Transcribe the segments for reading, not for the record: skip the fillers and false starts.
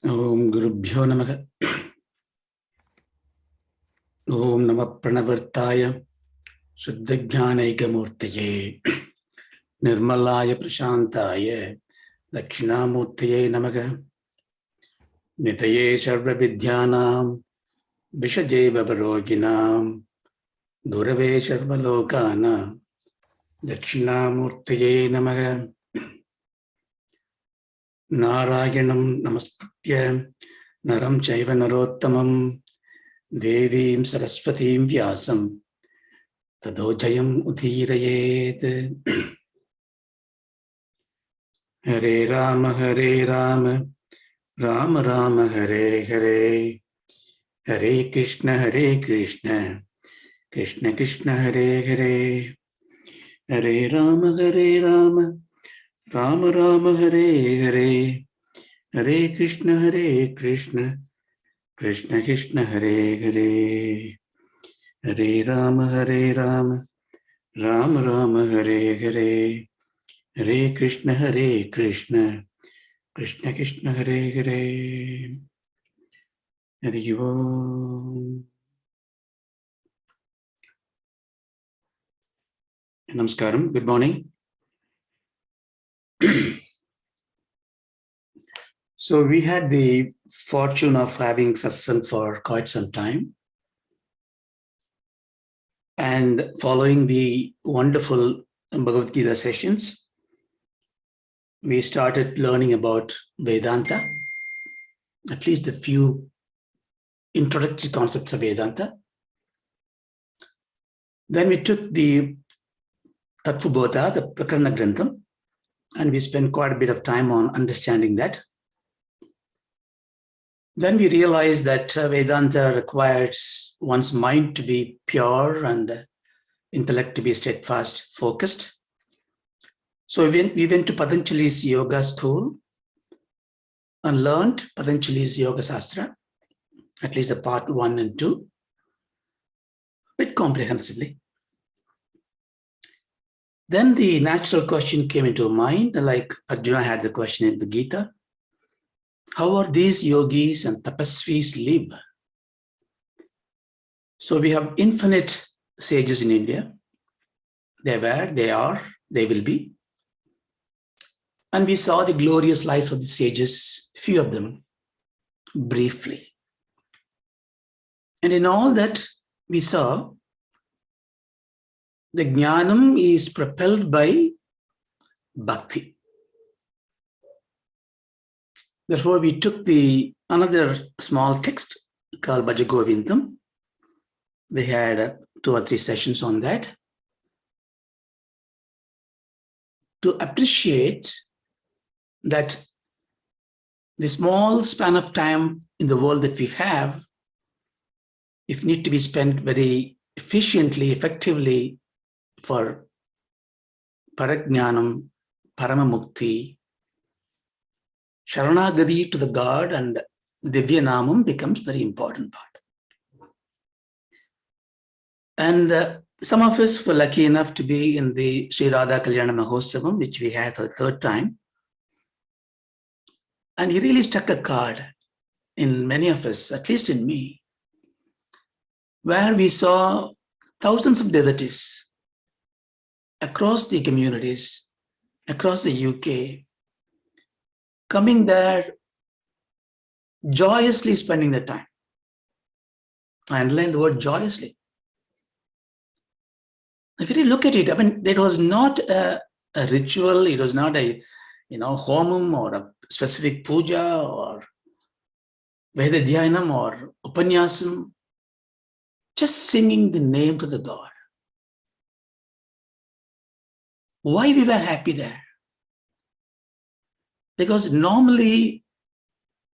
Om Gurubhyo Namaha. Om Namah Pranavartaya Shuddhajnanaikamurtaye Nirmalaya Prashantaya Dakshinamurtaye Namaha. Nitaye Sarva Vidyanam Vishaje Vabaroginam Gurave Sarva Lokana Dakshinamurtaye Namaha. Narayanam Namaskritya Naram Chaiva Narottamam Devim Saraswatim Vyasam Tadojayam Udhirayet. Hare Rama, Rama Rama, Hare Hare, Hare Krishna, Krishna Krishna, Hare Hare, Hare Rama, Rama Rama, Hare Hare, Hare Krishna, Krishna Krishna, Hare Hare, Hare Rama, Rama Rama, Hare Hare, Hare Krishna, Krishna Krishna, Hare Hare. Hari Om. Namaskaram. Good morning. So we had the fortune of having satsang for quite some time. And following the wonderful Bhagavad Gita sessions, we started learning about Vedanta, at least the few introductory concepts of Vedanta. Then we took the Tattvabodha, the Prakarana Grantham, and we spent quite a bit of time on understanding that. Then we realized that Vedanta requires one's mind to be pure and intellect to be steadfast, focused. So we went to Patanjali's yoga school and learned Patanjali's Yoga Sastra, at least the part 1 and 2, a bit comprehensively. Then the natural question came into mind, like Arjuna had the question in the Gita. How are these yogis and tapasvis live? So we have infinite sages in India. They were, they are, they will be. And we saw the glorious life of the sages, few of them, briefly. And in all that we saw, the jnanam is propelled by bhakti. Therefore, we took another small text called Bhajagovindam. We had 2 or 3 sessions on that to appreciate that the small span of time in the world that we have, if need to be spent very efficiently, effectively for Parajnanam, Paramamukti, Sharanagati to the God and Divyanamam becomes very important part. And some of us were lucky enough to be in the Sri Radha Kalyana Mahotsavam, which we had for the 3rd time. And he really struck a chord in many of us, at least in me, where we saw thousands of devotees across the communities, across the UK, coming there, joyously spending their time. I underline the word joyously. If you look at it, I mean, it was not a ritual, it was not a homam or a specific puja or Vedadhyanam or Upanyasam, just singing the name to the God. Why we were happy there? Because normally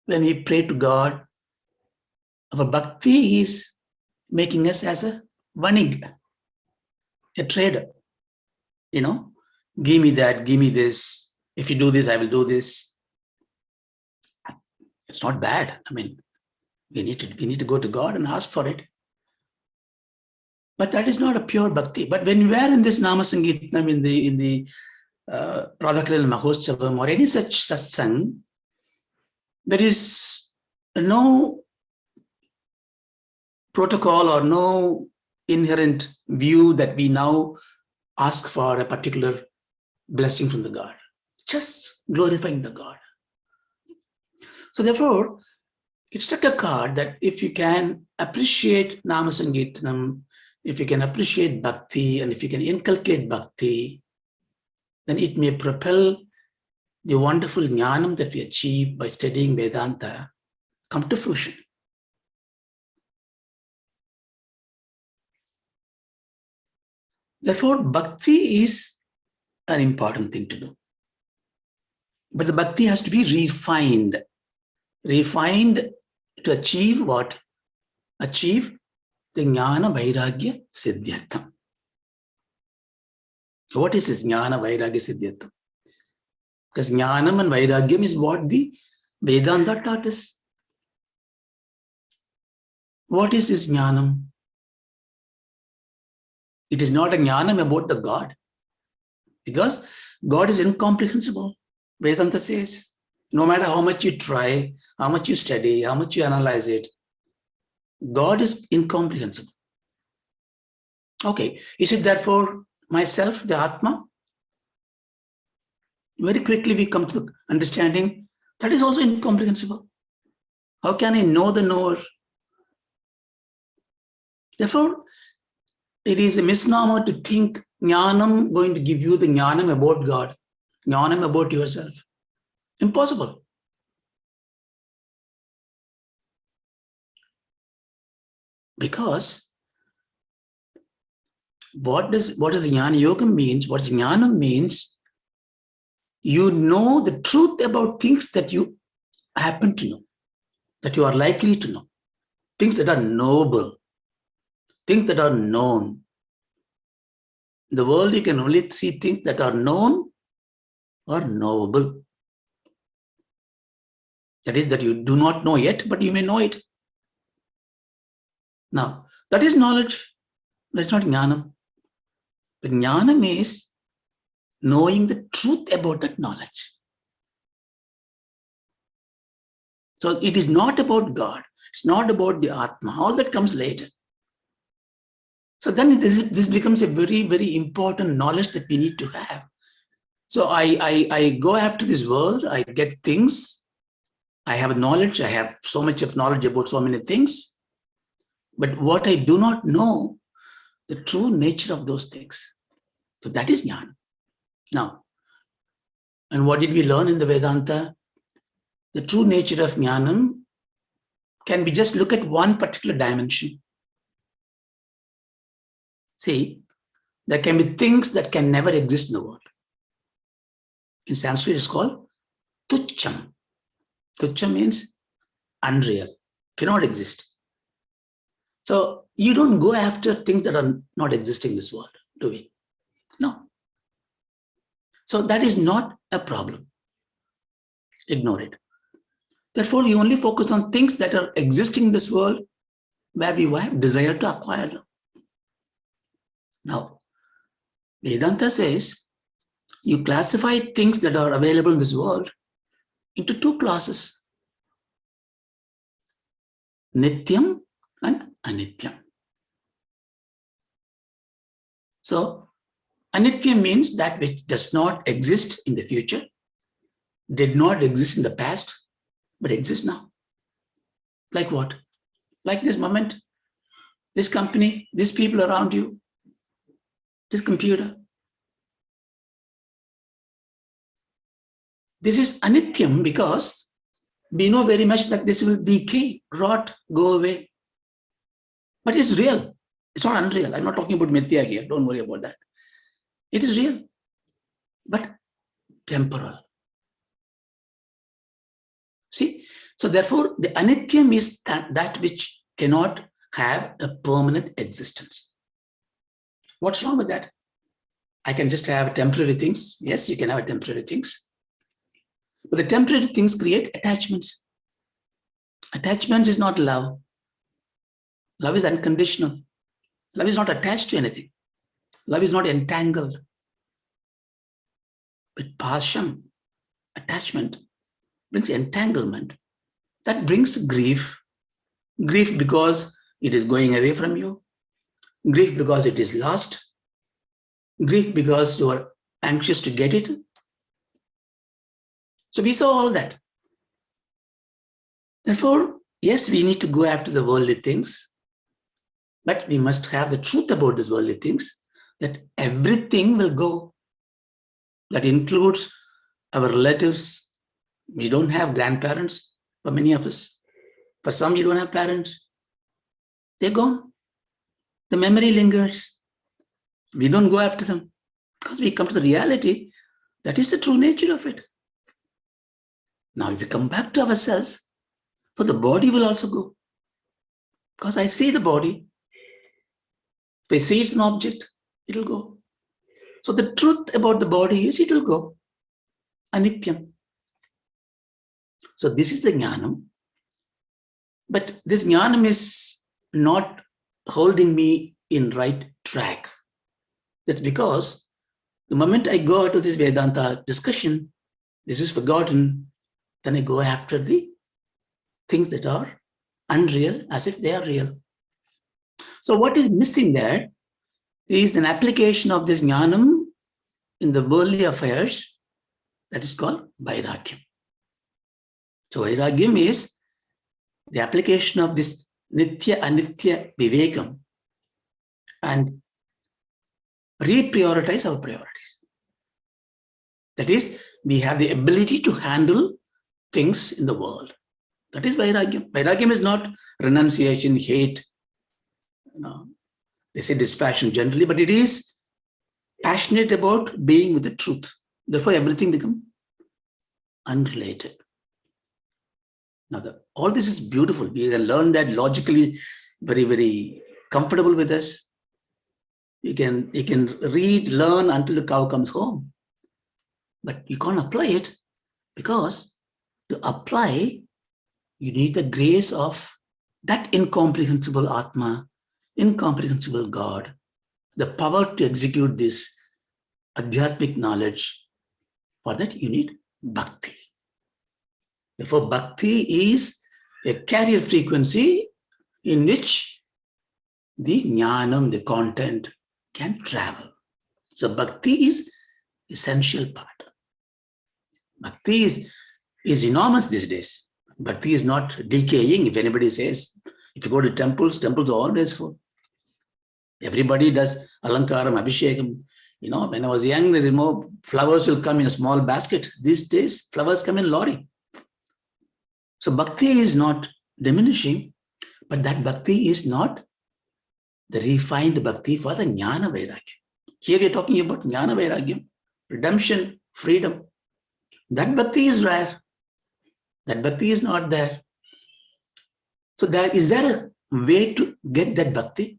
when we pray to God, our bhakti is making us as a vanig, a trader. Give me that, give me this. If you do this, I will do this. It's not bad. I mean, we need to go to God and ask for it. But that is not a pure bhakti. But when we are in this Nama Sangeetam, in the Radha Kalyana Mahotsavam or any such satsang, There is no protocol or no inherent view that we now ask for a particular blessing from the God, just glorifying the God. So therefore, it struck a card that if you can appreciate Nama Sankirtanam, if you can appreciate Bhakti, and if you can inculcate Bhakti, then it may propel the wonderful jnanam that we achieve by studying Vedanta come to fruition. Therefore, Bhakti is an important thing to do. But the Bhakti has to be refined to achieve what? Achieve the Jnana Vairagya Siddhyartham. What is this Jnana Vairagya Siddhyartham? Because Jnanam and Vairagyam is what the Vedanta taught us. What is this Jnanam? It is not a Jnanam about the God, because God is incomprehensible. Vedanta says, no matter how much you try, how much you study, how much you analyze it, God is incomprehensible. Okay, is it therefore myself, the Atma? Very quickly we come to the understanding that is also incomprehensible. How can I know the knower? Therefore, it is a misnomer to think Jnanam going to give you the Jnanam about God, Jnanam about yourself. Impossible. Because what does Jnana Yoga means? What Jnana means? You know the truth about things that you happen to know, that you are likely to know, things that are knowable, things that are known. In the world, you can only see things that are known or knowable. That is, that you do not know yet, but you may know it. Now, that is knowledge. That's not jnana. But jnana is knowing the truth about that knowledge. So it is not about God. It's not about the Atma. All that comes later. So then this becomes a very, very important knowledge that we need to have. So I go after this world, I get things, I have knowledge, I have so much of knowledge about so many things. But what I do not know, the true nature of those things. So that is jnana. Now, and what did we learn in the Vedanta? The true nature of jnanam can be just look at one particular dimension. See, there can be things that can never exist in the world. In Sanskrit, it's called tucham. Tucham means unreal, cannot exist. So you don't go after things that are not existing in this world, do we? No. So that is not a problem. Ignore it. Therefore, you only focus on things that are existing in this world where we have desire to acquire them. Now, Vedanta says you classify things that are available in this world into two classes, Nityam and Anityam. So, Anityam means that which does not exist in the future, did not exist in the past, but exists now. Like what? Like this moment, this company, these people around you, this computer. This is Anityam because we know very much that this will decay, rot, go away. But it's real. It's not unreal. I'm not talking about mithya here. Don't worry about that. It is real, but temporal. See, so therefore, the Anityam is that which cannot have a permanent existence. What's wrong with that? I can just have temporary things. Yes, you can have temporary things. But the temporary things create attachments. Attachment is not love. Love is unconditional. Love is not attached to anything. Love is not entangled. But pasham, attachment, brings entanglement. that brings grief. Grief because it is going away from you. Grief because it is lost. Grief because you are anxious to get it. So we saw all that. Therefore, yes, we need to go after the worldly things, but we must have the truth about these worldly things, that everything will go. That includes our relatives. We don't have grandparents for many of us. For some, you don't have parents. They're gone. The memory lingers. We don't go after them because we come to the reality that is the true nature of it. Now, if we come back to ourselves, so the body will also go. Because I see the body. If I see it's an object, it will go. So the truth about the body is it will go. Anityam. So this is the jnanam. But this jnanam is not holding me in right track. That's because the moment I go out of this Vedanta discussion, this is forgotten, then I go after the things that are unreal as if they are real. So what is missing there is an application of this jnanam in the worldly affairs that is called vairagyam. So vairagyam is the application of this nitya anitya vivekam and reprioritize our priorities. That is, we have the ability to handle things in the world. That is vairagyam. Vairagyam is not renunciation, hate. No. They say dispassion generally, but it is passionate about being with the truth. Therefore, everything becomes unrelated. Now, all this is beautiful. We can learn that logically, very, very comfortable with us. You can read, learn until the cow comes home. But you can't apply it because to apply, you need the grace of that incomprehensible Atma, incomprehensible God, the power to execute this adhyatmic knowledge. For that, you need bhakti. Therefore, bhakti is a carrier frequency in which the jnanam, the content, can travel. So bhakti is essential part. Bhakti is enormous these days. Bhakti is not decaying. If anybody says, if you go to temples are always full. Everybody does alankaram, abhishekam. You know, when I was young, there is more flowers will come in a small basket. These days, flowers come in lorry. So bhakti is not diminishing, but that bhakti is not the refined bhakti for the jnana vairagyam. Here we are talking about jnana vairagyam, redemption, freedom. That bhakti is rare. That bhakti is not there. So is there a way to get that bhakti?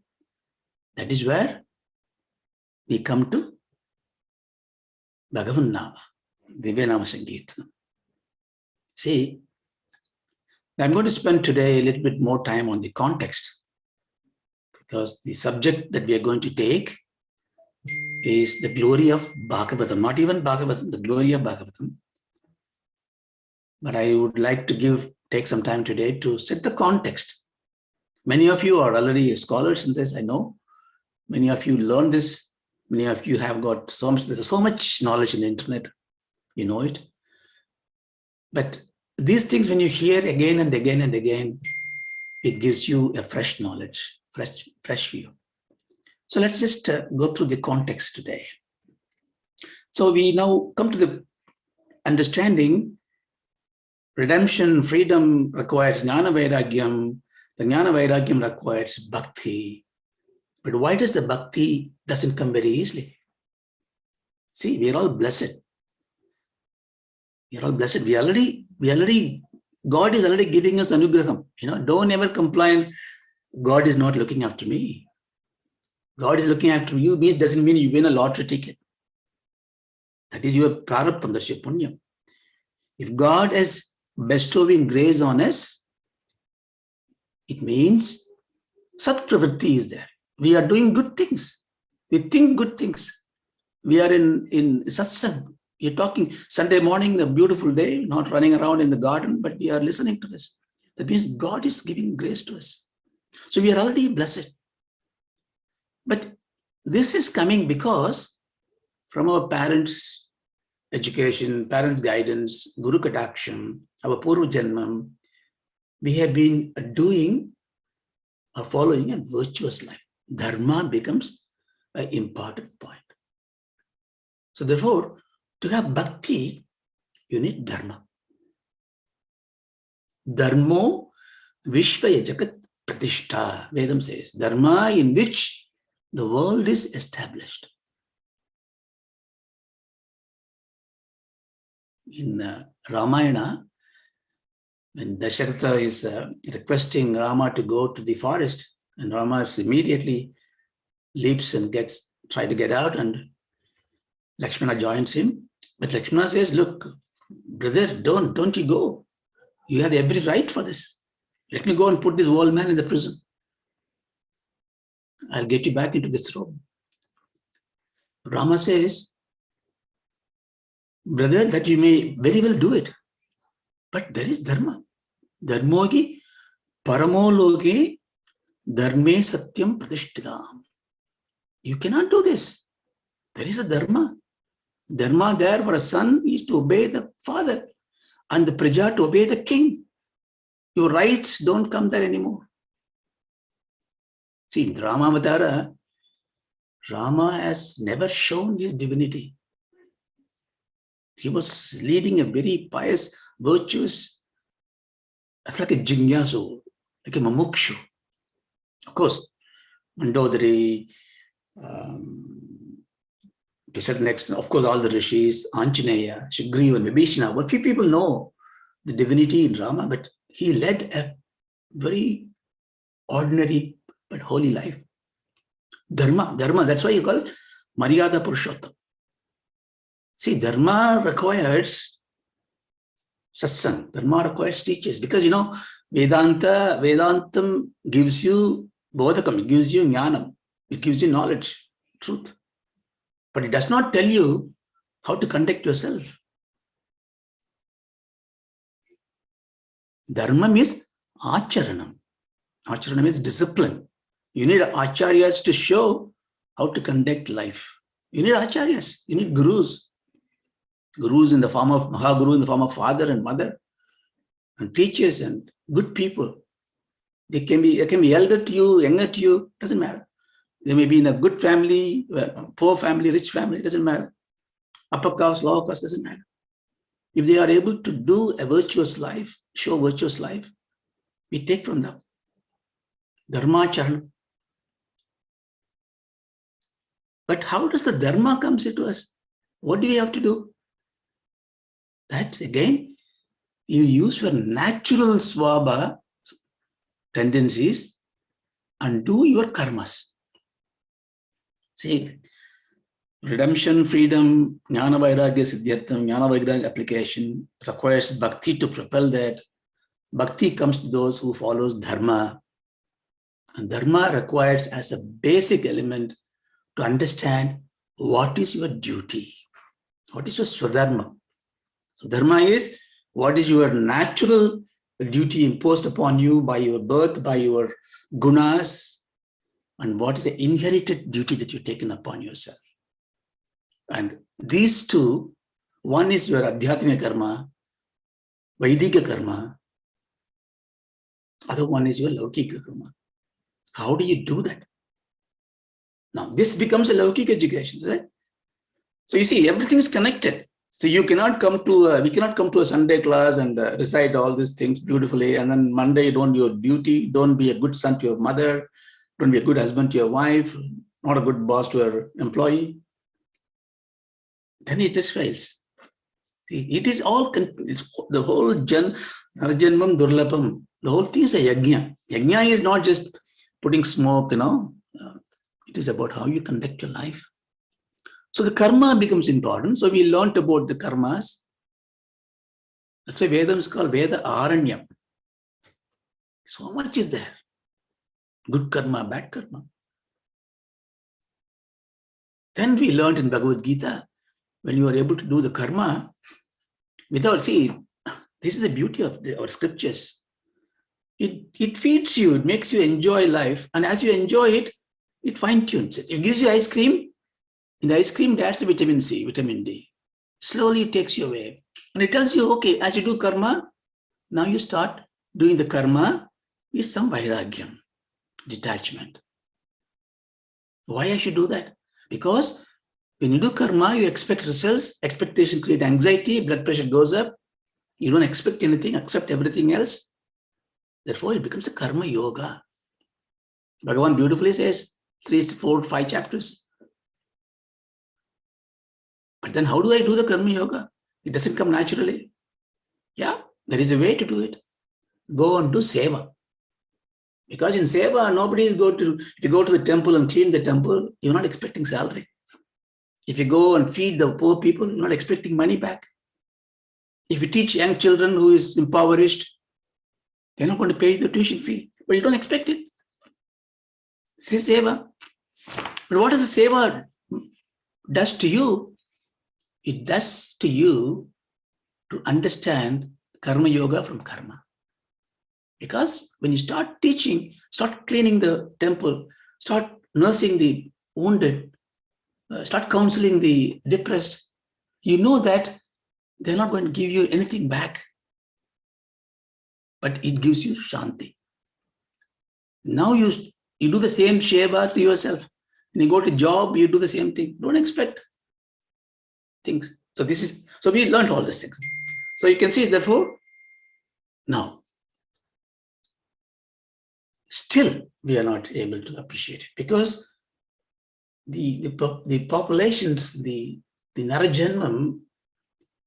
That is where we come to Bhagavan Nama, Divya Nama Sankirtanam. See, I'm going to spend today a little bit more time on the context because the subject that we are going to take is the glory of Bhagavatam, not even Bhagavatam, the glory of Bhagavatam. But I would like to take some time today to set the context. Many of you are already scholars in this, I know. Many of you learned this. Many of you have got there's so much knowledge in the internet. You know it. But these things, when you hear again and again and again, it gives you a fresh knowledge, fresh view. So let's just go through the context today. So we now come to the understanding redemption, freedom requires jnana vairagyam. The jnana vairagyam requires bhakti. But why does the bhakti doesn't come very easily? See, we are all blessed. We are all blessed. God is already giving us anugraham. You know, don't ever complain. God is not looking after me. God is looking after you. It doesn't mean you win a lottery ticket. That is your prarabdham, that's your punyam. If God is bestowing grace on us, it means sat pravritti is there. We are doing good things. We think good things. We are in satsang. You're talking Sunday morning, a beautiful day, not running around in the garden, but we are listening to this. That means God is giving grace to us. So we are already blessed. But this is coming because from our parents' education, parents' guidance, Guru Kataksham, our Purva Janmam, we have been doing or following a virtuous life. Dharma becomes an important point. So therefore, to have bhakti, you need dharma. Dharmo Vishvaya Jagat Pratishtha, Vedam says, dharma in which the world is established. In Ramayana, when Dasharatha is requesting Rama to go to the forest, and Rama immediately leaps and try to get out, and Lakshmana joins him. But Lakshmana says, look, brother, don't you go. You have every right for this. Let me go and put this old man in the prison. I'll get you back into this room. Rama says, brother, that you may very well do it. But there is dharma. Dharmogi paramologe dharme satyam pratishthitam. You cannot do this. There is a dharma. Dharma there for a son is to obey the father and the praja to obey the king. Your rights don't come there anymore. See, in Ramavatara, Rama has never shown his divinity. He was leading a very pious, virtuous, it's like a jingyasu, like a mamukshu. Of course, Mandodari, to certain extent, of course, all the rishis, Anjaneya, Sugriva, and Vibhishana, what few people know the divinity in Rama, but he led a very ordinary but holy life. Dharma, that's why you call it Maryada Purushottam. See, Dharma requires satsang, Dharma requires teachers, because Vedantam gives you bodhakam, it gives you jnanam, it gives you knowledge, truth. But it does not tell you how to conduct yourself. Dharma means acharanam. Acharanam means discipline. You need acharyas to show how to conduct life. You need acharyas, you need gurus. Gurus in the form of Mahaguru, in the form of father and mother, and teachers and good people. They can be elder to you, younger to you, doesn't matter. They may be in a good family, poor family, rich family, doesn't matter. Upper caste, lower caste, doesn't matter. If they are able to do a virtuous life, show virtuous life, we take from them. Dharma charan. But how does the dharma comes into us? What do we have to do? That again, you use your natural swabha tendencies and do your karmas. See, redemption, freedom, jnana vairagya siddhyartham, jnana vairagya application requires bhakti to propel that. Bhakti comes to those who follows dharma. And dharma requires as a basic element to understand what is your duty, what is your swadharma. So dharma is what is your natural duty imposed upon you by your birth, by your gunas, and what is the inherited duty that you've taken upon yourself. And these two, one is your adhyatmika karma, vaidika karma, other one is your laukika karma. How do you do that? Now, this becomes a laukika education, right? So you see, everything is connected. So you cannot come to, we cannot come to a Sunday class and recite all these things beautifully, and then Monday don't do your duty, don't be a good son to your mother, don't be a good husband to your wife, not a good boss to your employee. Then it just fails. See, it is all, it's the whole Narjanmam Durlapam, the whole thing is a yajna. Yajna is not just putting smoke, it is about how you conduct your life. So the karma becomes important. So we learned about the karmas. That's why Vedam is called Veda Aranyam. So much is there. Good karma, bad karma. Then we learned in Bhagavad Gita, when you are able to do the karma, without, see, this is the beauty of our scriptures. It feeds you, it makes you enjoy life. And as you enjoy it, it fine-tunes it. It gives you ice cream. In the ice cream, that's vitamin C, vitamin D. Slowly it takes you away. And it tells you, okay, as you do karma, now you start doing the karma with some vairagyam, detachment. Why I should do that? Because when you do karma, you expect results, expectation creates anxiety, blood pressure goes up, you don't expect anything, accept everything else. Therefore, it becomes a karma yoga. Bhagavan beautifully says, 3, 4, 5 chapters. But then how do I do the karma yoga? It doesn't come naturally. Yeah, there is a way to do it. Go and do seva. Because in seva, nobody is going to, if you go to the temple and clean the temple, you're not expecting salary. If you go and feed the poor people, you're not expecting money back. If you teach young children who is impoverished, they're not going to pay the tuition fee, but you don't expect it. This is seva. But what does the seva does to you? It does to you to understand karma yoga from karma. Because when you start teaching, start cleaning the temple, start nursing the wounded, start counseling the depressed, you know that they're not going to give you anything back, but it gives you shanti. Now you do the same seva to yourself. When you go to job, you do the same thing. Don't expect things. So we learned all these things. So you can see, therefore, now, still we are not able to appreciate it because the populations, the Narajanmam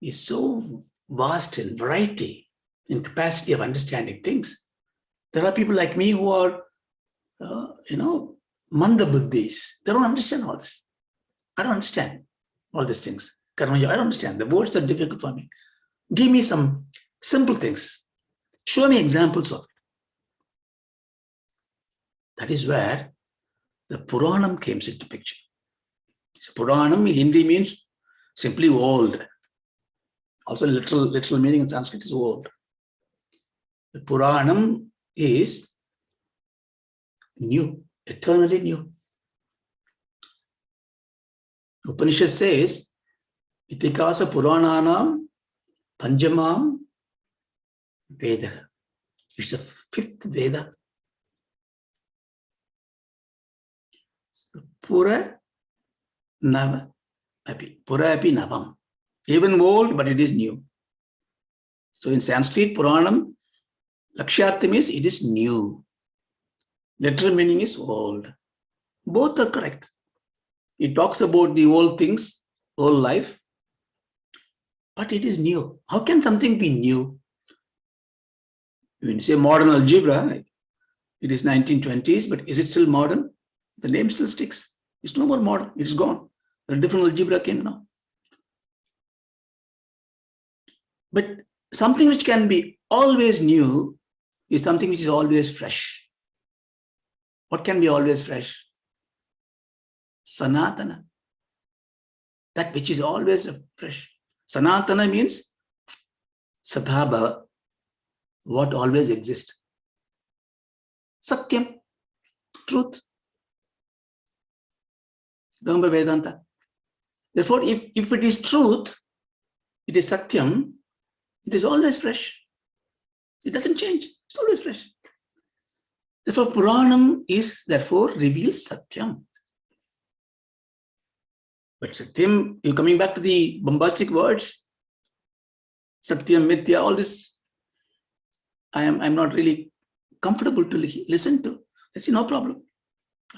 is so vast in variety, in capacity of understanding things. There are people like me who are, manda buddhis. They don't understand all this. I don't understand all these things. Karma yoga, I don't understand. The words are difficult for me. Give me some simple things. Show me examples of it. That is where the Puranam comes into picture. So Puranam in Hindi means simply old. Also literal meaning in Sanskrit is old. The Puranam is new, eternally new. Upanishad says, Itikasa Purananam Panjamam Veda. It's the 5th Veda. So, Pura Nava Api. Pura Api Navam. Even old, but it is new. So in Sanskrit, Puranam, Lakshartham means it is new. Literal meaning is old. Both are correct. It talks about the old things, old life, but it is new. How can something be new? When you say modern algebra, it is 1920s, but is it still modern? The name still sticks. It's no more modern. It's gone. A different algebra came now. But something which can be always new is something which is always fresh. What can be always fresh? Sanatana. That which is always fresh. Sanatana means Sadhabhava, what always exists. Satyam, truth. Remember Vedanta. Therefore, if it is truth, it is Satyam, it is always fresh. It doesn't change. It's always fresh. Therefore, Puranam therefore reveals Satyam. But Satyam, you're coming back to the bombastic words. Satyam, Mithya, all this, I'm not really comfortable to listen to. I say, no problem.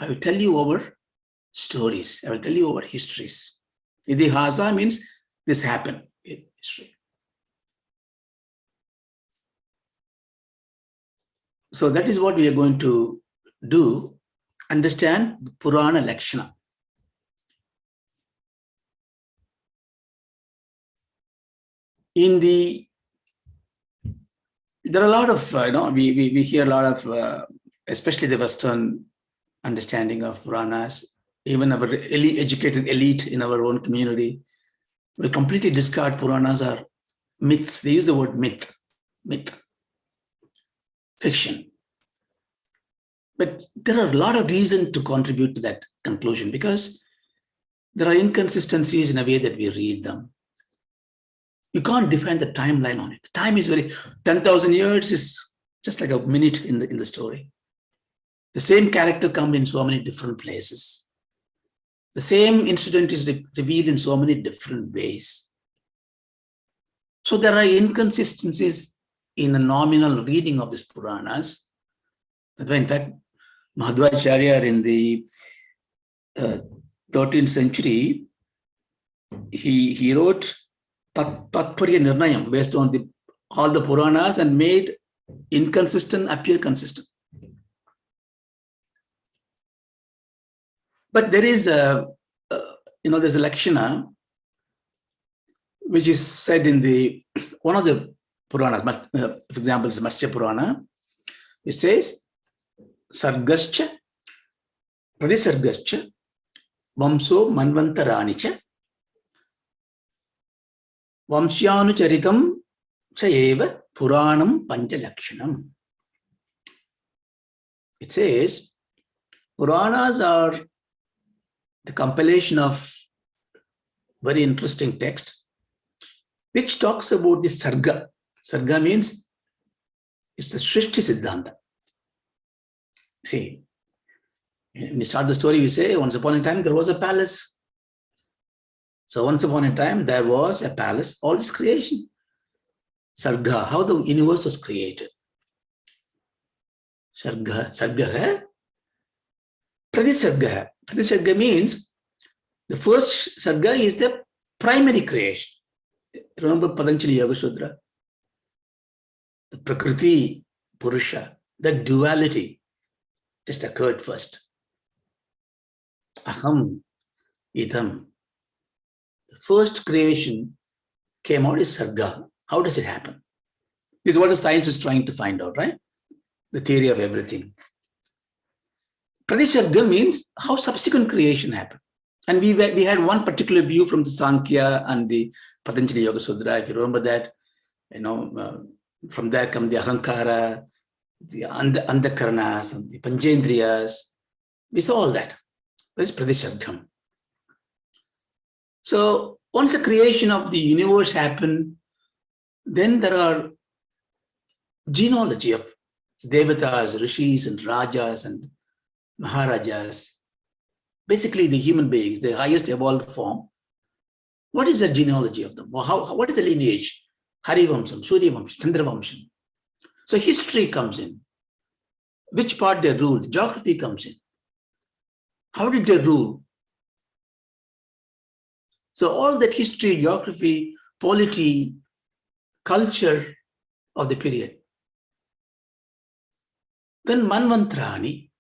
I will tell you over stories. I will tell you over histories. Idihasa means this happened in history. So that is what we are going to do. Understand Purana Lakshana. There are a lot of, we hear a lot of, especially the Western understanding of Puranas, even our educated elite in our own community will completely discard Puranas are myths. They use the word myth. fiction. But there are a lot of reasons to contribute to that conclusion, because there are inconsistencies in the way that we read them. You can't define the timeline on it. Time is 10,000 years is just like a minute in the story. The same character comes in so many different places. The same incident is revealed in so many different ways. So there are inconsistencies in a nominal reading of these Puranas. That's why, in fact, Madhvacharya in the 13th century, he wrote Tatparya Nirnayam based on all the Puranas and made inconsistent appear consistent. But there is there's a Lakshana which is said in one of the Puranas. For example, it's Matsya Purana. It says, Sargascha, Pradisargascha, Vamso Manvantaranicha, Vamsyanucharitam Chayeva Puranam Panchalakshanam. It says, Puranas are the compilation of very interesting text, which talks about the Sarga. Sarga means it's the Shrishti Siddhanta. See, when we start the story, we say, once upon a time, there was a palace. So once upon a time, there was a palace, all this creation. Sarga, how the universe was created. Sarga, Pradisarga. Pradisarga means the first Sarga is the primary creation. Remember Patanjali Yoga Sutra? The Prakriti, Purusha, the duality just occurred first. Aham, Idam. The first creation came out is Sarga. How does it happen? This is what the science is trying to find out, right? The theory of everything. Pradisarga means how subsequent creation happened. And we had one particular view from the Sankhya and the Patanjali Yoga Sutra. If you remember that, from there come the Ahankara, the Andhakaranas, and the Panchendriyas. We saw all that. This is Pradisargam. So once the creation of the universe happened, then there are genealogy of Devatas, Rishis, and Rajas, and Maharajas. Basically, the human beings, the highest evolved form. What is the genealogy of them? What is the lineage? Harivamsam, Suryavamsam, Chandravamsam. So history comes in. Which part they ruled? Geography comes in. How did they rule? So all that history, geography, polity, culture of the period. Then Manvantrani,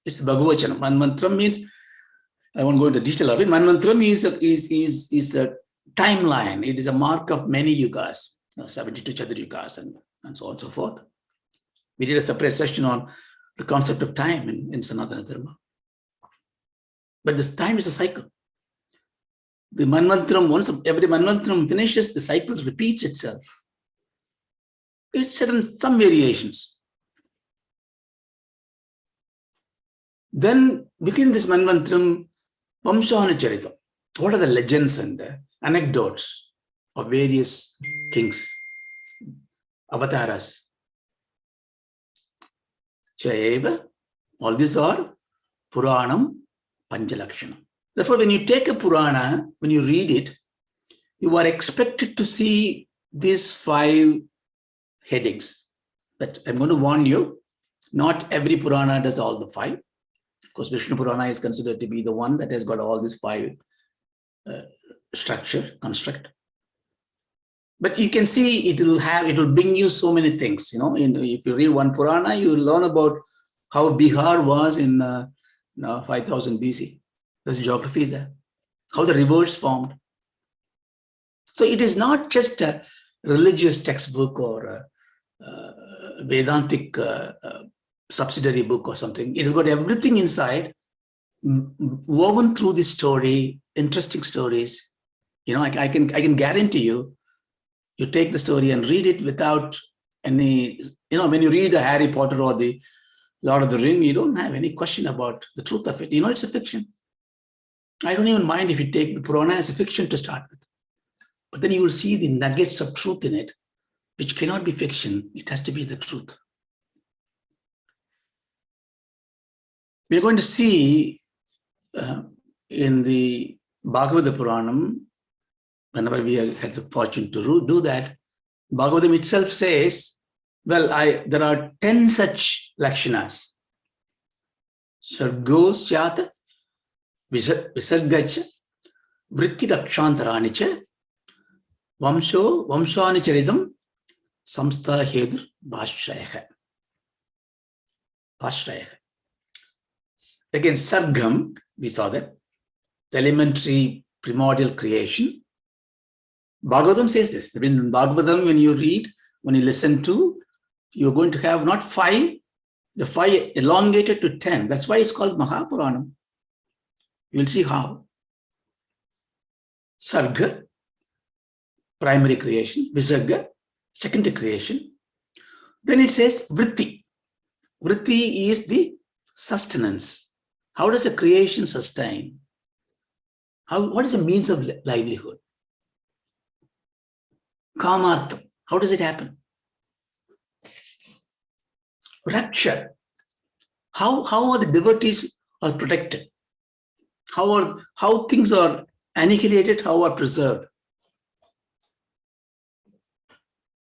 it's Bhagavata. Manvantram means, I won't go into detail of it. Manvantram is a timeline. It is a mark of many yugas, 72 Chadra yugas, and so on and so forth. We did a separate session on the concept of time in Sanatana Dharma. But this time is a cycle. The Manvantram, once every Manvantram finishes, the cycle repeats itself. It's certain some variations. Then within this Manvantram, Vamshanucharitam, what are the legends and anecdotes of various kings, avatars? Chayeva, all these are Puranam Panchalakshanam. Therefore, when you take a Purana, when you read it, you are expected to see these 5 headings. But I'm going to warn you, not every Purana does all the 5. Of course, Vishnu Purana is considered to be the one that has got all these 5 construct. But you can see it will bring you so many things. If you read one Purana, you will learn about how Bihar was in 5000 BC. There's geography there. How the rivers formed. So it is not just a religious textbook or a Vedantic subsidiary book or something. It has got everything inside, woven through this story, interesting stories. I can guarantee you, you take the story and read it without any, when you read a Harry Potter or the Lord of the Ring, you don't have any question about the truth of it. It's a fiction. I don't even mind if you take the Purana as a fiction to start with. But then you will see the nuggets of truth in it, which cannot be fiction. It has to be the truth. We're going to see in the Bhagavata Puranam, whenever we had the fortune to do that, Bhagavatam itself says, well, there are 10 such lakshanas. Sargos Chata, Visargacha, Vritti Rakshantaranicha, Vamshanicharidam, Samstha Hedur, Bhashrayaha. Again, Sargam, we saw that, the elementary primordial creation. Bhagavatam says this. In Bhagavatam, when you read, when you listen to, you're going to have not 5, the 5 elongated to 10. That's why it's called Mahapuranam. You will see how. Sarga, primary creation. Visarga, secondary creation. Then it says Vritti. Vritti is the sustenance. How does a creation sustain? What is the means of livelihood? Kamartham. How does it happen? Raksha. How are the devotees are protected? How things are annihilated, how are preserved?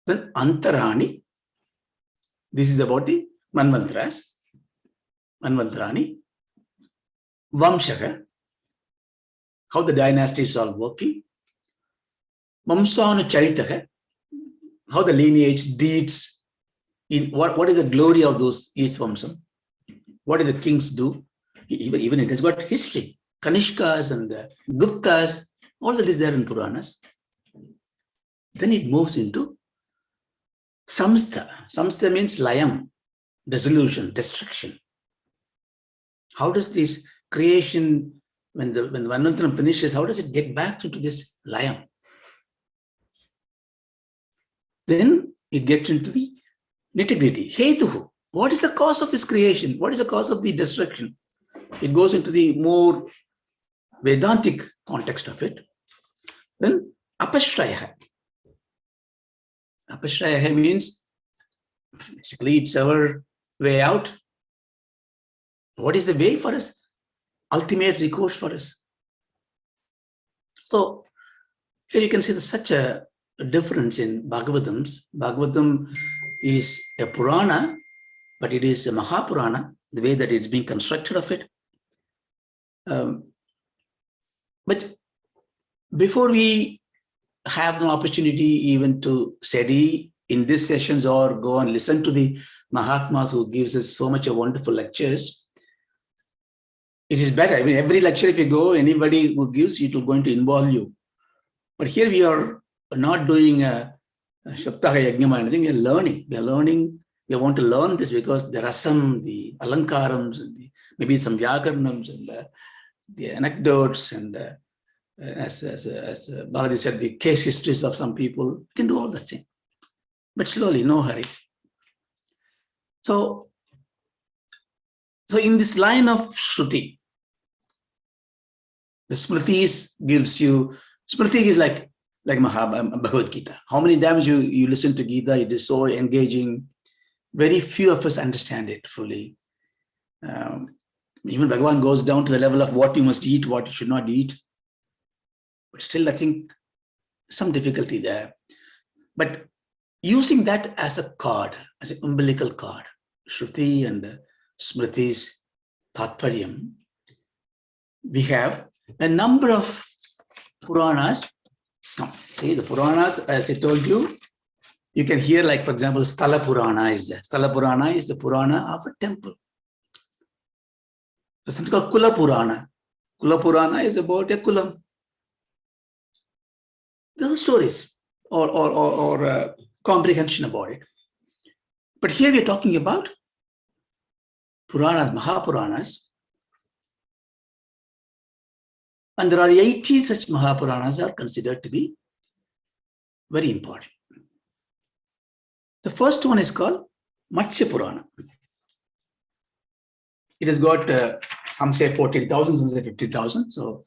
Then Antarani. This is about the Manvantras. Manvantarani. Vamshaka. How the dynasties are working. Vamsanu Charitaka. How the lineage deeds, what is the glory of those each Vamsam? What do the kings do? Even it has got history. Kanishkas and the Guptas, all that is there in Puranas. Then it moves into Samstha. Samstha means layam, dissolution, destruction. How does this creation, when the Manvantaram finishes, how does it get back into this layam? Then it gets into the nitty-gritty. Hetuhu. What is the cause of this creation? What is the cause of the destruction? It goes into the more Vedantic context of it. Then Apashrayaha. Apashrayaha means basically it's our way out. What is the way for us? Ultimate recourse for us. So here you can see there's such a difference in Bhagavatams. Bhagavatam is a Purana, but it is a Mahapurana, the way that it's being constructed of it. But before we have an opportunity even to study in these sessions or go and listen to the Mahatmas who gives us so much of wonderful lectures, it is better. I mean, every lecture, if you go, anybody who gives, it will going to involve you. But here we are not doing a Shaptaha Yajnama or anything. We are learning. We are learning. We want to learn this because the rasam, the alankarams, and maybe some vyakaranams and the anecdotes and as Balaji said, the case histories of some people. We can do all that thing. But slowly, no hurry. So in this line of Shruti, the Smritis gives you, Smriti is like Bhagavad Gita. How many times you listen to Gita, it is so engaging. Very few of us understand it fully. Even Bhagavan goes down to the level of what you must eat, what you should not eat. But still, I think some difficulty there. But using that as a cord, as an umbilical cord, Shruti and Smriti's Tatparyam, we have a number of Puranas. See, the Puranas, as I told you, you can hear, like, for example, Sthala Purana is there. Sthala Purana is the Purana of a temple. There's something called Kula Purana. Kula Purana is about a kulam. There are stories or comprehension about it. But here we're talking about Puranas, Mahapuranas. And there are 18 such Mahapuranas are considered to be very important. The first one is called Matsya Purana. It has got, some say 14,000, some say 50,000. So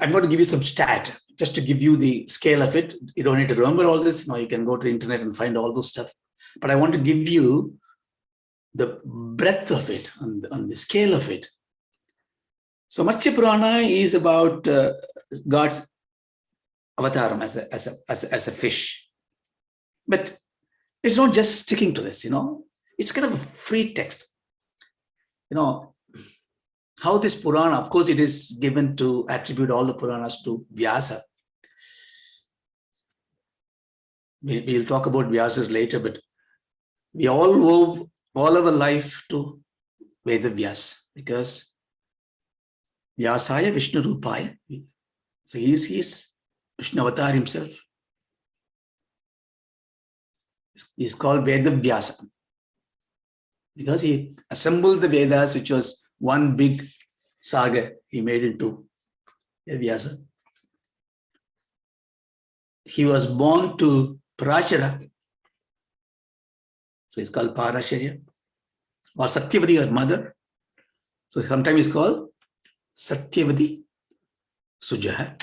I'm going to give you some stat just to give you the scale of it. You don't need to remember all this. You can go to the internet and find all those stuff. But I want to give you the breadth of it and the scale of it. So Matsya Purana is about God's avataram as a fish. But it's not just sticking to this, It's kind of a free text. How this Purana, of course, it is given to attribute all the Puranas to Vyasa. We'll talk about Vyasas later, but we all owe all our life to Veda Vyasa because Vyasaya Vishnu Rupaya. So he's Vishnu Avatar himself. He's called Veda Vyasa because he assembled the Vedas, which was one big saga he made into a Vyasa. He was born to Parashara. So he's called Parasharya. Or Satyavati, her mother. So sometimes he's called Satyavati Sujaha.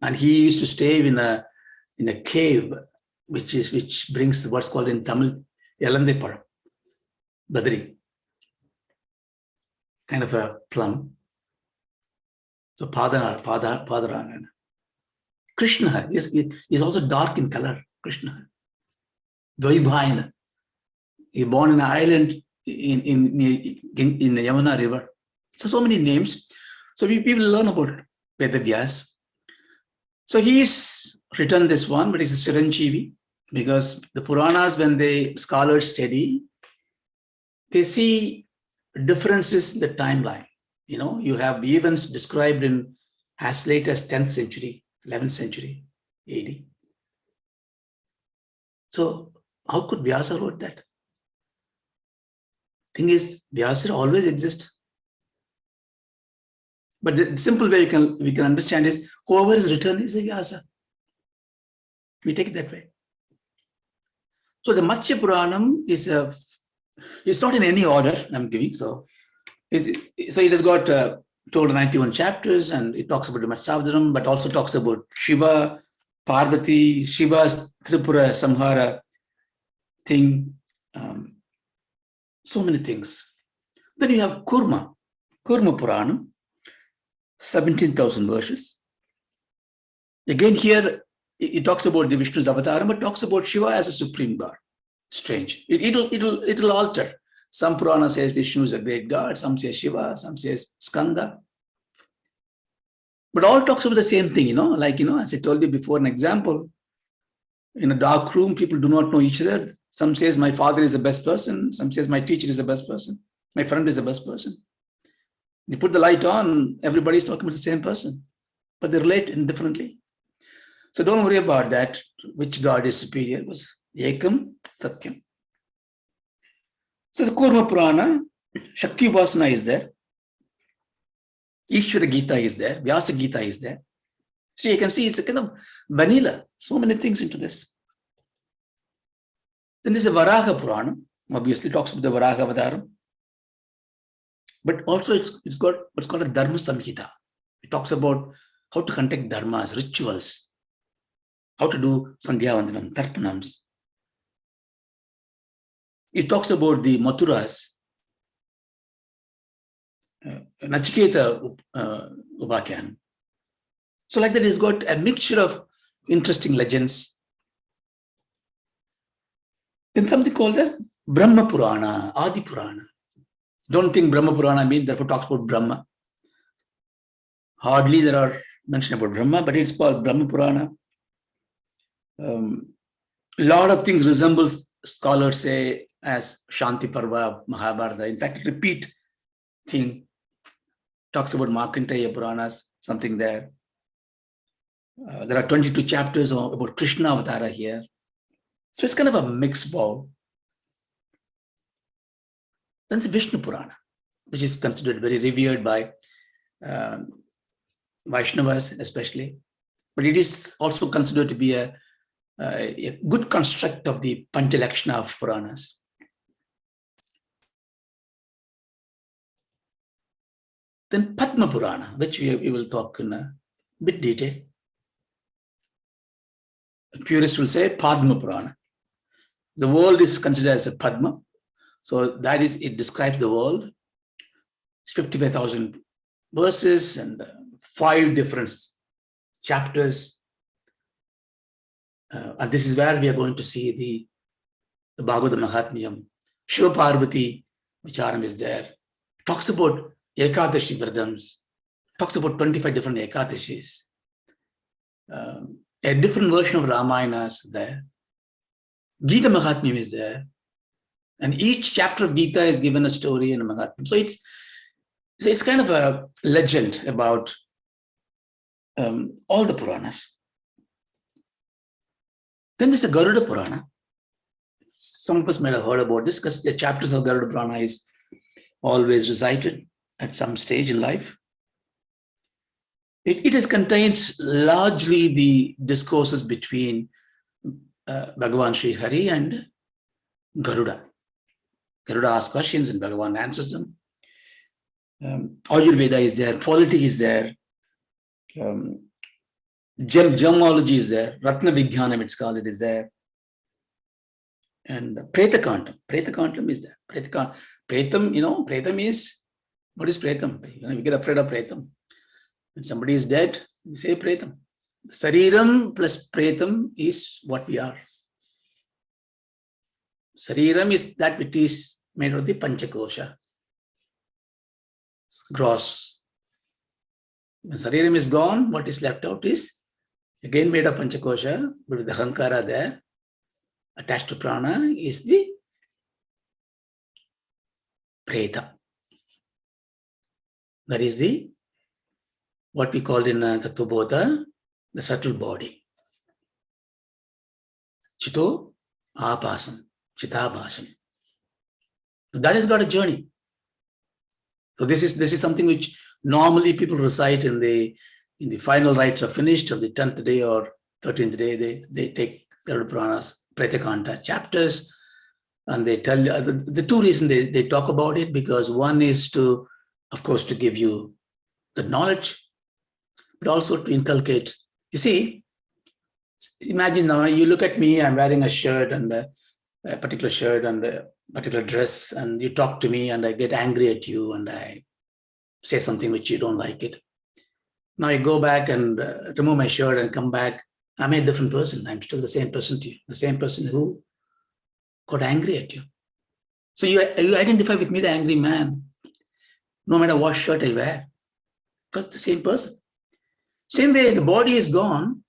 And he used to stay in a cave, which brings what's called in Tamil Elandepara, Badri, kind of a plum. So Padarana. Krishna is also dark in color. Krishna. Dvaibhayana. He born in an island in the Yamuna River. So many names. So we will learn about Vedavyas. So he's written this one, but it's a Chiranjeevi because the Puranas, when the scholars study, they see differences in the timeline. You have events described in as late as 10th century, 11th century AD. So how could Vyasa wrote that? Thing is, Vyasa always exists. But the simple way we can understand is whoever is written is a Vyasa. We take it that way. So the Matsya Puranam it's not in any order I'm giving. So it has got 291 chapters, and it talks about the Matsavadaram, but also talks about Shiva, Parvati, Shiva's Tripura Samhara thing. So many things. Then you have Kurma Puranam, 17,000 verses. Again, here it talks about the Vishnu's avatar, but talks about Shiva as a supreme god. Strange. It'll alter. Some Purana says Vishnu is a great god, some say Shiva, some says Skanda. But all talks about the same thing, as I told you before, an example. In a dark room, people do not know each other. Some says my father is the best person. Some says my teacher is the best person. My friend is the best person. You put the light on, everybody's talking about the same person, but they relate indifferently. So don't worry about that, which God is superior. It was Ekam Satyam. So the Kurma Purana, Shakti Upasana is there. Ishvara Gita is there. Vyasa Gita is there. So you can see it's a kind of vanilla. So many things into this. Then there's a Varaha Purana. Obviously talks about the Varaha Avataram. But also it's got what's called a Dharma Samhita. It talks about how to conduct dharmas, rituals, how to do Sandhya Vandanam, Tarpanams. It talks about the Mathuras, Nachiketa Upakyan. So like that, it's got a mixture of interesting legends. Then something called the Brahma Purana, Adi Purana. Don't think Brahma Purana means therefore talks about Brahma. Hardly there are mention about Brahma, but it's called Brahma Purana. A lot of things resembles, scholars say, as Shanti Parva, Mahabharata. In fact, repeat thing. Talks about Markandeya Puranas, something there. There are 22 chapters about Krishna Avatara here. So it's kind of a mixed bowl. Then it's Vishnu Purana, which is considered very revered by Vaishnavas especially. but it is also considered to be a good construct of the Panchalakshana of Puranas. Then Padma Purana, which we will talk in a bit detail. A purist will say Padma Purana. The world is considered as a Padma. So that is, it describes the world. It's 55,000 verses and 5 different chapters. And this is where we are going to see the Bhagavata Mahatmyam. Shiva Parvati Vicharam is there. Talks about Ekadashi Vradams. Talks about 25 different Ekadashis. A different version of Ramayana is there. Gita Mahatmyam is there. And each chapter of Gita is given a story and a Mahatmyam. So it's kind of a legend about all the Puranas. Then there's a Garuda Purana. Some of us might have heard about this because the chapters of Garuda Purana is always recited at some stage in life. It contains largely the discourses between Bhagavan Sri Hari and Garuda. Garuda asks questions and Bhagavan answers them. Ayurveda is there, polity is there, gemology is there, Ratna Vijnanam it's called, it is there. And Preta Kantam is there. Pretam, Pretam is, what is Pretam? We get afraid of Pretam. When somebody is dead, we say Pretam. Sariram plus Pretam is what we are. Sariram is that which is made of the Panchakosha. Gross. When Sariram is gone, what is left out is again made of Panchakosha, but with the Hankara there, attached to prana is the Preta. That is what we call in Tattvabodha, the subtle body. Chito Apasam, Chitabhasam. That has got a journey. So this is something which normally people recite in the final rites are finished on the 10th day or 13th day. They take Garuda Puranas, Pretakanta chapters, and they tell you the two reasons they talk about it, because one is to, of course, to give you the knowledge, but also to inculcate. You see, imagine now you look at me, I'm wearing a shirt and a particular shirt and a particular dress, and you talk to me and I get angry at you and I say something which you don't like it. Now I go back and remove my shirt and come back. I'm a different person. I'm still the same person to you, the same person who got angry at you. So you identify with me, the angry man, no matter what shirt I wear, because the same person. Same way, the body is gone,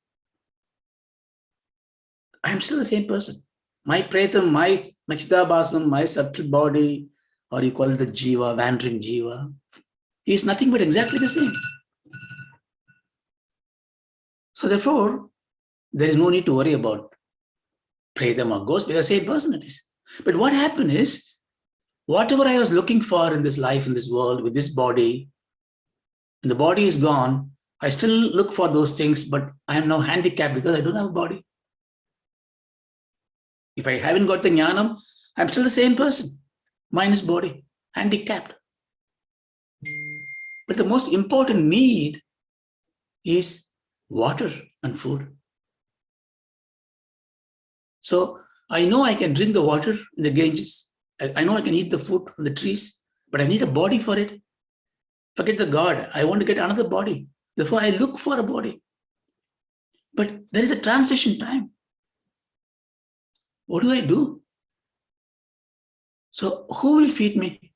I'm still the same person. My Pretam, my Chitabhasam, my subtle body, or you call it the Jiva, wandering Jiva, is nothing but exactly the same. So therefore, there is no need to worry about Pretam or ghost, because the same person it is. But what happened is, whatever I was looking for in this life, in this world, with this body, and the body is gone, I still look for those things, but I am now handicapped because I don't have a body. If I haven't got the jnanam, I'm still the same person, minus body, handicapped. But the most important need is water and food. So I know I can drink the water in the Ganges. I know I can eat the food from the trees, but I need a body for it. Forget the God. I want to get another body. Therefore, I look for a body. But there is a transition time. What do I do? So who will feed me?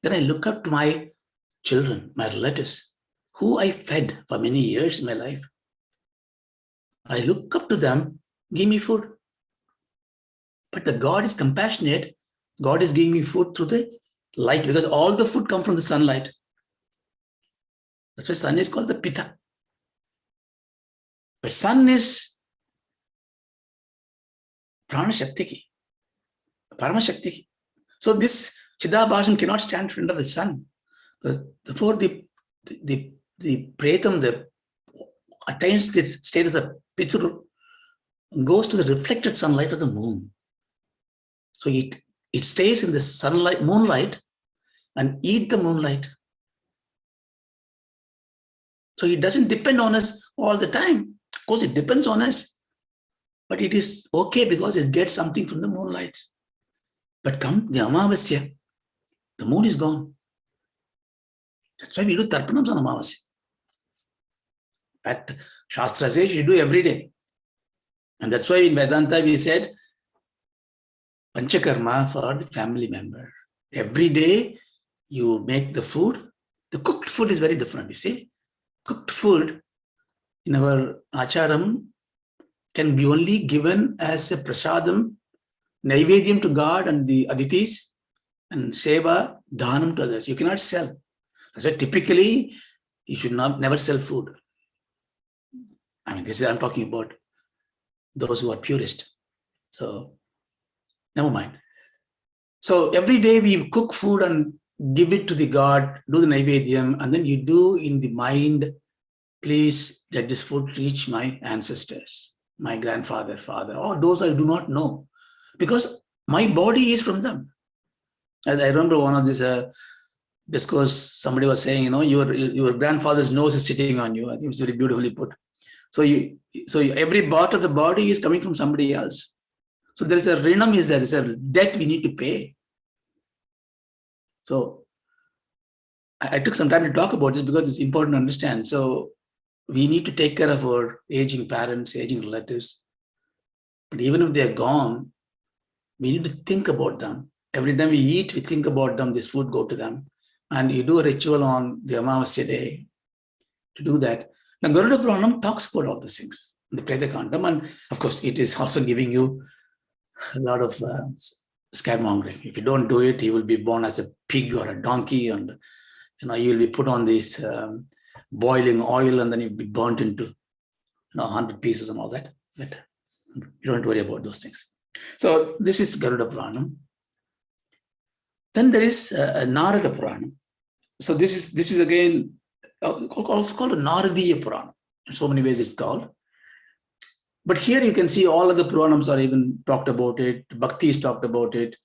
Then I look up to my children, my relatives, who I fed for many years in my life. I look up to them, give me food. But the God is compassionate. God is giving me food through the light, because all the food comes from the sunlight. That's why sun is called the Pitta. But sun is Prana Shakti, Parama Shakti. So this Chidabhasam cannot stand in front of the sun. Therefore, the Pretam, the attains the status of Pitur, goes to the reflected sunlight of the moon. So it stays in the sunlight, moonlight, and eat the moonlight. So it doesn't depend on us all the time. Of course, it depends on us, but it is okay because it gets something from the moonlight. But come the Amavasya, the moon is gone. That's why we do Tarpanams on Amavasya. In fact, Shastra says you do every day. And that's why in Vedanta we said, Panchakarma for the family member. Every day you make the food. The cooked food is very different, you see. Cooked food in our acharam can be only given as a prasadam, naivedyam to God and the aditis, and seva, dhanam to others. You cannot sell. That's why typically you should never sell food. I mean, this is, I'm talking about those who are purist. So, never mind. So every day we cook food and give it to the God, do the naivedyam, and then you do in the mind, please let this food reach my ancestors, my grandfather, father, or those I do not know, because my body is from them. As I remember one of these discourse, somebody was saying, your grandfather's nose is sitting on you. I think it's very beautifully put. So every part of the body is coming from somebody else. So there's a rinam is there, there's a debt we need to pay. So I took some time to talk about this because it's important to understand. So we need to take care of our aging parents, aging relatives. But even if they're gone, we need to think about them. Every time we eat, we think about them, this food go to them. And you do a ritual on the Amavasya day to do that. Now, Garuda Puranam talks about all these things, the Pretakantam, and of course, it is also giving you a lot of scaremongering. If you don't do it, you will be born as a pig or a donkey, and you will be put on this boiling oil, and then you'll be burnt into 100 pieces and all that. But you don't worry about those things. So this is Garuda Puranam. Then there is Narada Puranam. So this is again also called a Naradiya Purana. In so many ways it's called. But here you can see all of the Puranams are even talked about it. Bhakti is talked about it.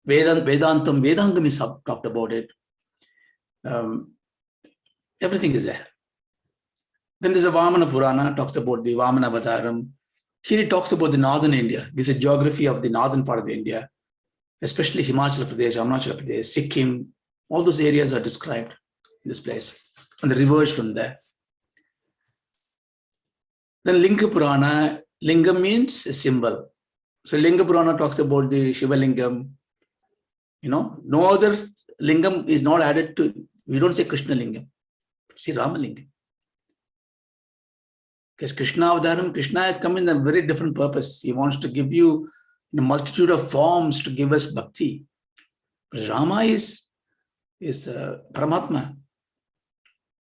Vedangam is talked about it. Everything is there. Then there's a Vamana Purana, talks about the Vamana Avataram. Here it talks about the northern India. This is a geography of the northern part of India, especially Himachal Pradesh, Arunachal Pradesh, Sikkim. All those areas are described in this place. And the rivers from there. Then Linga Purana, Lingam means a symbol. So Linga Purana talks about the Shiva Lingam. No other Lingam is not added to, we don't say Krishna Lingam, see Rama Lingam. Because Krishna has come in a very different purpose. He wants to give you a multitude of forms to give us bhakti. But Rama is Paramatma.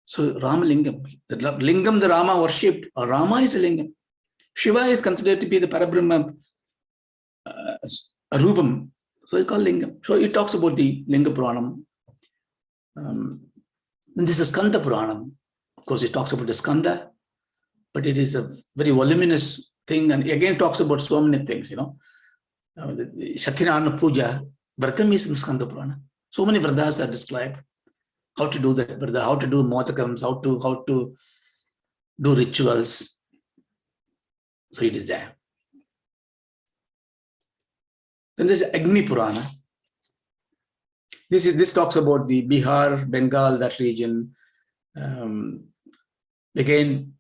So Rama Lingam, the Lingam the Rama worshipped, or Rama is a Lingam. Shiva is considered to be the Parabrahma Rupam. So it's called Lingam. So it talks about the Linga Puranam. Then this is Skanda Puranam. Of course, it talks about the Skanda, but it is a very voluminous thing, and again talks about so many things, the Shatirana Puja, Vratam is in Skanda Purana. So many Vradas are described. How to do that Vrata, how to do Motakams, how to do rituals. So it is there. Then there's Agni Purana. This talks about the Bihar, Bengal, that region. Again,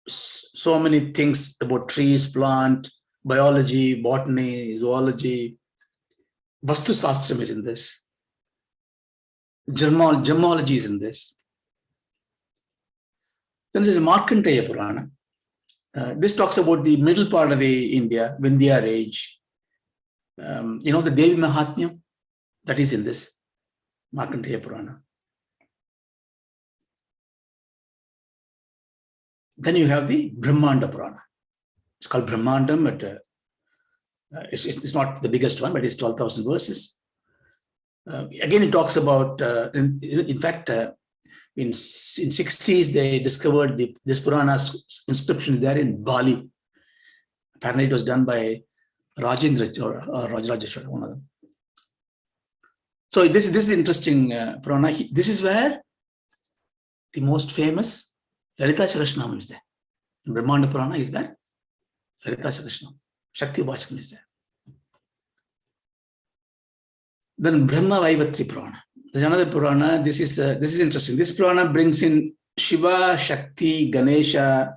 so many things about trees, plant, biology, botany, zoology. Vastu Sastram is in this. Gemology is in this. Then there's Markandeya Purana. This talks about the middle part of the India, Vindhya range. The Devi Mahatmyam, that is in this Markandeya Purana. Then you have the Brahmanda Purana. It's called Brahmandam, but it's not the biggest one, but it's 12,000 verses. Again, it talks about, in fact, In 60s, they discovered this Purana's inscription there in Bali. Apparently, it was done by Rajendra or Rajarajeshwar, one of them. So this is interesting Purana. This is where the most famous Lalita Sahasranamam is there. In Brahmanda Purana is where Lalita Sahasranamam, Shakti Bhasham is there. Then Brahma Vaivatri Purana. There's another Purana. This is interesting. This Purana brings in Shiva, Shakti, Ganesha,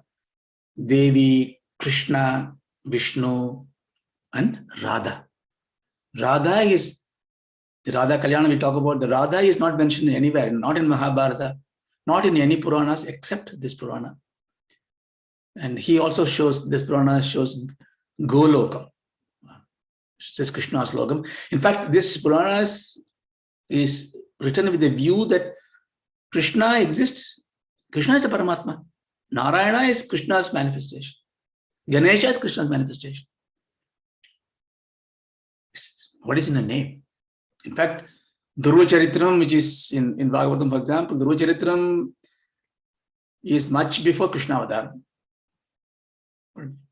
Devi, Krishna, Vishnu, and Radha. Radha is the Radha Kalyana we talk about. The Radha is not mentioned anywhere, not in Mahabharata, not in any Puranas except this Purana. And he also shows, this Purana shows Golokam. Says Krishna's logam. In fact, this Purana is written with the view that Krishna exists. Krishna is a Paramatma. Narayana is Krishna's manifestation. Ganesha is Krishna's manifestation. What is in the name? In fact, Dhruva Charitram, which is in Bhagavatam, for example, Dhruva Charitram is much before Krishna Avatar.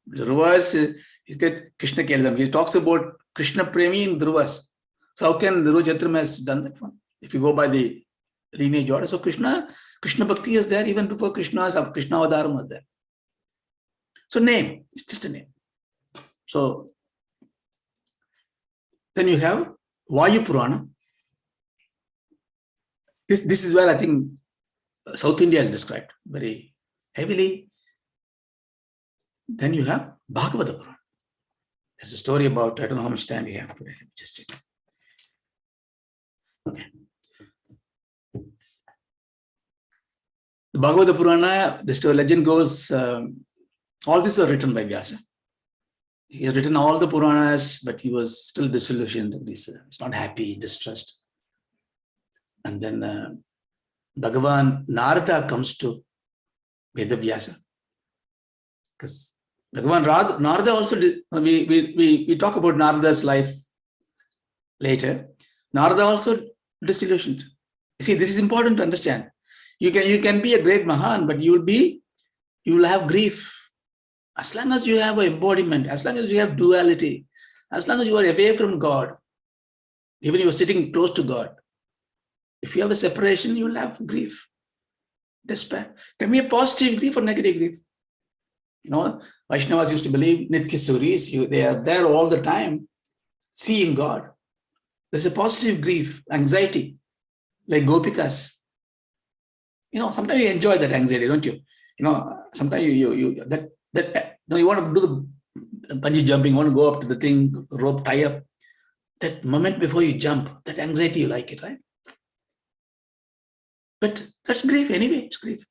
Dhruvas, Krishna Keldam. He talks about Krishna Premi in Dhruvas. So how can Dhruva Charitram has done that one? If you go by the lineage order. So Krishna Bhakti is there even before Krishna Avataram was there. So name, it's just a name. So then you have Vayu Purana. This is where I think South India is described very heavily. Then you have Bhagavata Purana. There's a story about, I don't know how much time we have today. Let me just check. Okay. The Bhagavata Purana, the story legend goes, all these are written by Vyasa. He has written all the Puranas, but he was still disillusioned. He's not happy, distressed. And then Bhagavan Narada comes to Vedavyasa. Because Bhagavan Narada also, we talk about Narada's life later. Narada also disillusioned. You see, this is important to understand. You can be a great Mahan, but you will have grief. As long as you have an embodiment, as long as you have duality, as long as you are away from God, even if you are sitting close to God, if you have a separation, you will have grief, despair. It can be a positive grief or negative grief. You know, Vaishnavas used to believe Nitya Suris, they are there all the time, seeing God. There's a positive grief, anxiety, like Gopikas. You know, sometimes you enjoy that anxiety, don't you? You know, sometimes you want to do the bungee jumping, you want to go up to the thing, rope tie up. That moment before you jump, that anxiety, you like it, right? But that's grief anyway, it's grief.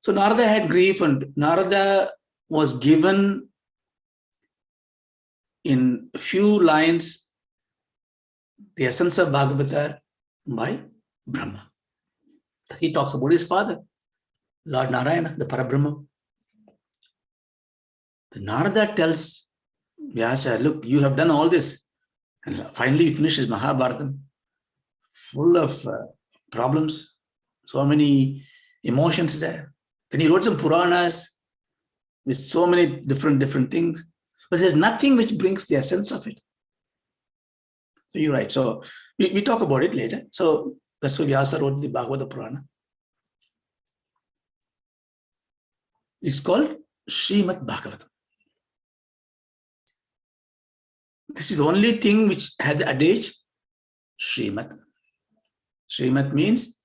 So Narada had grief, and Narada was given in a few lines the essence of Bhagavata by Brahma. He talks about his father, Lord Narayana, the Parabrahma. The Narada tells Vyasa, look, you have done all this. And finally he finishes Mahabharata, full of problems, so many emotions there. Then he wrote some Puranas with so many different things. But there's nothing which brings the essence of it. So you're right. So we talk about it later. So that's why Vyasa wrote the Bhagavata Purana. It's called Shrimad Bhagavatam. This is the only thing which had the adage Shrimad. Shrimad means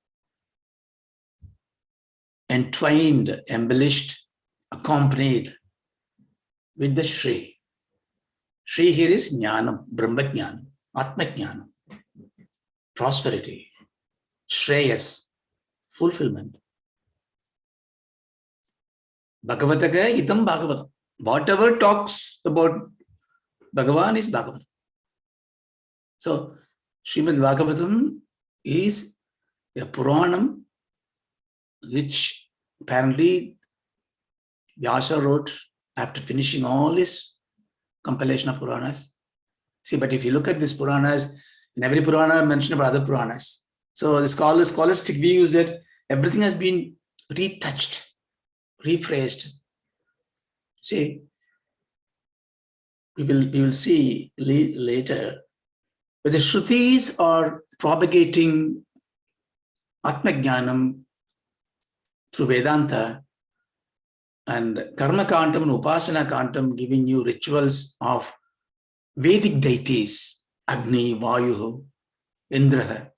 entwined, embellished, accompanied with the Shri. Shri here is Jnanam, Brahma Jnanam, Atma Jnanam, prosperity, Shreyas, fulfillment. Bhagavataka itam Bhagavatam. Whatever talks about Bhagavan is Bhagavatam. So, Shrimad Bhagavatam is a Puranam which apparently Vyasa wrote after finishing all his compilation of Puranas. See, but if you look at these Puranas, in every Purana mention about other Puranas. So the scholastic view is that everything has been retouched, rephrased. See, we will see later, but the Shrutis are propagating Atmajnanam through Vedanta, and Karma Kantam and Upasana Kantam giving you rituals of Vedic deities, Agni, Vayu, Indra.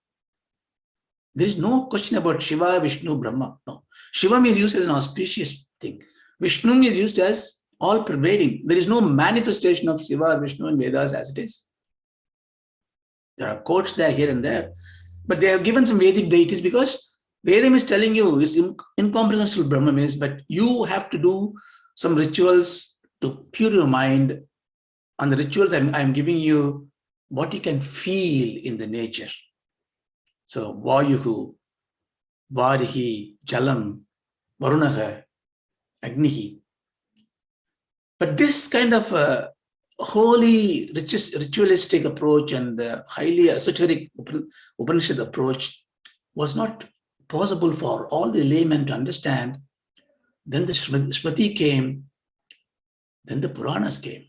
There is no question about Shiva, Vishnu, Brahma. No. Shiva is used as an auspicious thing. Vishnu is used as all-pervading. There is no manifestation of Shiva or Vishnu in Vedas as it is. There are quotes there, here and there. But they have given some Vedic deities because Vedam is telling you, it's incomprehensible Brahman is, but you have to do some rituals to pure your mind. And the rituals I'm giving you what you can feel in the nature. So, Vayuhu, Varihi, Jalam, Varunaha, Agnihi. But this kind of holy, ritualistic approach and highly esoteric Upanishad approach was not possible for all the laymen to understand. Then the Smriti came, then the Puranas came.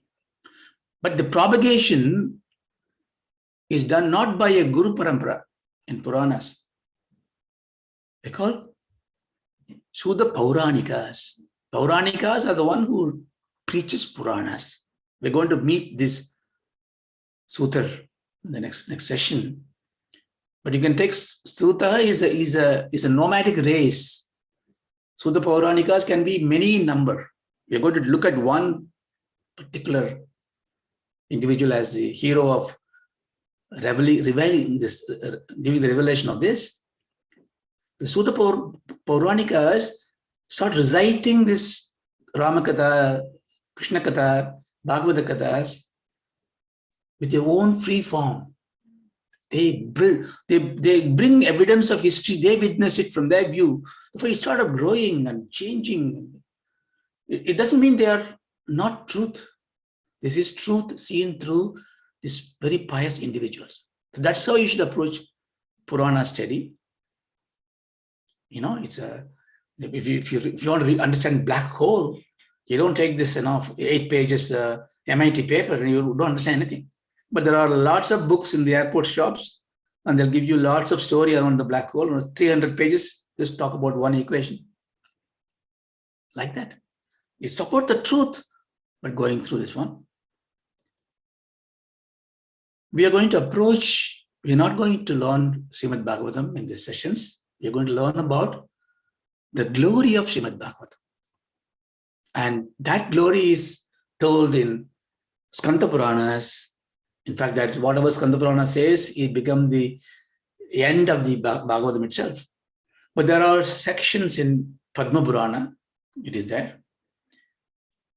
But the propagation is done not by a Guru Parampara in Puranas. They call Sudha Pauranikas. Pauranikas are the one who preaches Puranas. We're going to meet this Sutra in the next session. But you can take Sutta is a nomadic race. Sudha Pauranikas can be many in number. We're going to look at one particular individual as the hero of revealing this, giving the revelation of this. The Sutta Pauranikas start reciting this Ramakatha, Krishna Katha, Bhagavata Kathas with their own free form. They bring evidence of history. They witness it from their view. Therefore, it started growing and changing. It doesn't mean they are not truth. This is truth seen through these very pious individuals. So that's how you should approach Purana study. You know, it's a if you want to understand black hole, you don't take this 8 pages MIT paper and you don't understand anything. But there are lots of books in the airport shops, and they'll give you lots of story around the black hole. 300 pages, just talk about one equation. Like that. It's about the truth, but going through this one. We are going to approach, we're not going to learn Shrimad Bhagavatam in these sessions. We're going to learn about the glory of Shrimad Bhagavatam. And that glory is told in Skanda Puranas. In fact, that whatever Skanda Purana says, it becomes the end of the Bhagavatam itself. But there are sections in Padma Purana, it is there.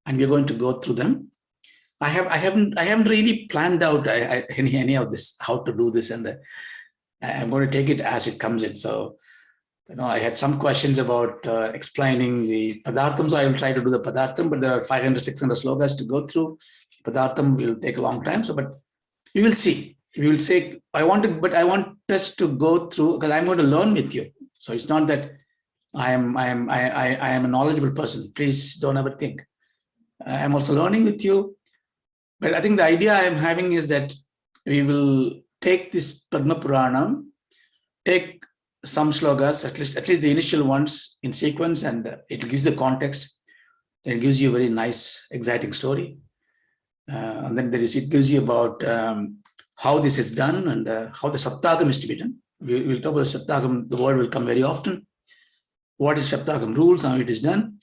And we're going to go through them. I haven't really planned out any of this, how to do this, and I'm going to take it as it comes in. So, I had some questions about explaining the Padartham, so I will try to do the Padartham, but there are 500, 600 slokas to go through. Padartham will take a long time, but we will see. We will say, I want us to go through, because I'm going to learn with you. So it's not that I am a knowledgeable person. Please don't ever think. I'm also learning with you. But I think the idea I'm having is that we will take this Padma Puranam, take some slokas, at least the initial ones in sequence, and it gives the context. Then it gives you a very nice, exciting story. And then it gives you about how this is done and how the Saptagam is to be done. We'll talk about Saptagam. The word will come very often. What is Saptagam rules, how it is done.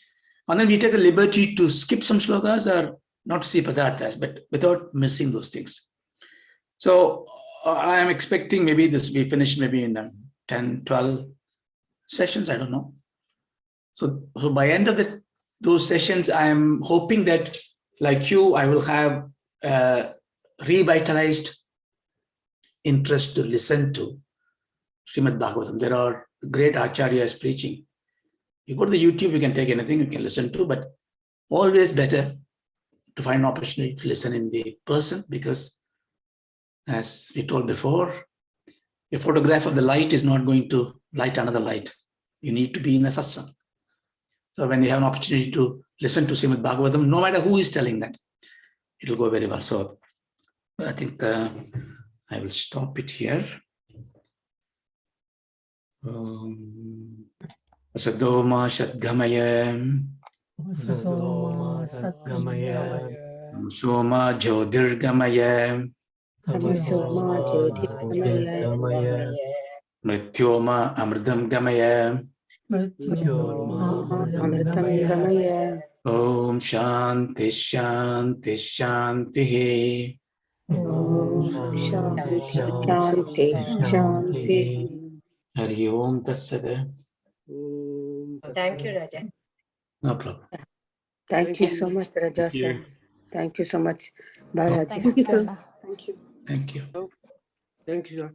And then we take the liberty to skip some slokas or not to see Padarthas, but without missing those things. So I am expecting maybe this will be finished maybe in 10, 12 sessions, I don't know. So by end of those sessions, I am hoping that, like you, I will have revitalized interest to listen to Shrimad Bhagavatam. There are great acharyas preaching. You go to the YouTube, you can take anything you can listen to, but always better to find an opportunity to listen in the person, because as we told before, a photograph of the light is not going to light another light. You need to be in a satsang. So when you have an opportunity to listen to Shrimad Bhagavatam, no matter who is telling that, it will go very well. So I think I will stop it here. Sadoma Shadgamaya Soma Jyotirgamaya Mrityoma Amritam Gamaya Om Shanti Shanti Shanti. Hari Om Tassada. Thank you, Raja. No problem. Thank you so much, Raja sir. Thank you so much. Bye, Raja. Thank you, sir. Thank you. Thank you, sir.